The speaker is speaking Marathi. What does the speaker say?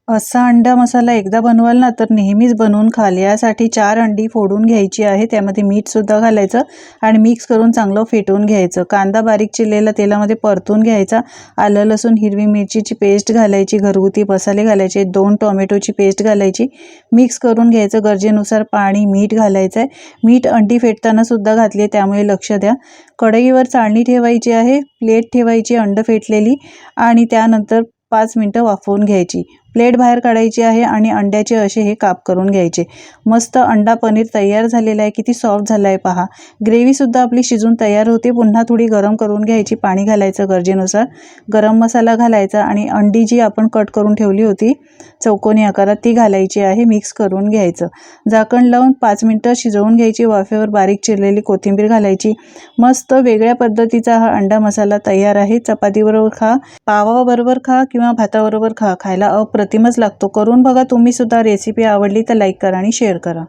असा अंडा मसाला एकदा बनवाल ना तर नेहमीच बनवून खाल। यासाठी 4 अंडी फोडून घ्यायची आहे, त्यामध्ये मीठसुद्धा घालायचं आणि मिक्स करून चांगलं फेटून घ्यायचं। कांदा बारीक चिरलेला तेलामध्ये परतून घ्यायचा, आलं लसूण हिरवी मिरचीची पेस्ट घालायची, घरगुती मसाले घालायचे, 2 टोमॅटोची पेस्ट घालायची, मिक्स करून घ्यायचं। गरजेनुसार पाणी मीठ घालायचं आहे। मीठ अंडी फेटताना सुद्धा घातले, त्यामुळे लक्ष द्या। कढईवर चाळणी ठेवायची आहे, प्लेट ठेवायची अंड फेटलेली आणि त्यानंतर 5 मिनिटं वाफवून घ्यायची। प्लेट बाहेर काढायची आहे आणि अंड्याचे असे हे काप करून घ्यायचे। मस्त अंडा पनीर तयार झालेला आहे, किती सॉफ्ट झाला आहे पहा। ग्रेव्ही सुद्धा आपली शिजून तयार होते। पुन्हा थोडी गरम करून घ्यायची, पाणी घालायचं गरजेनुसार, गरम मसाला घालायचा आणि अंडी जी आपण कट करून ठेवली होती चौकोनी आकारात ती घालायची आहे, मिक्स करून घ्यायचं। झाकण लावून 5 मिनिटं शिजवून घ्यायची। वाफेवर बारीक चिरलेली कोथिंबीर घालायची। मस्त वेगळ्या पद्धतीचा हा अंडा मसाला तयार आहे। चपातीबरोबर खा, पावाबरोबर खा किंवा भाताबरोबर खा, खायला अप्रतिमच लागतो। करून बघा तुम्ही सुद्धा। रेसिपी आवडली तर लाईक करा आणि शेअर करा।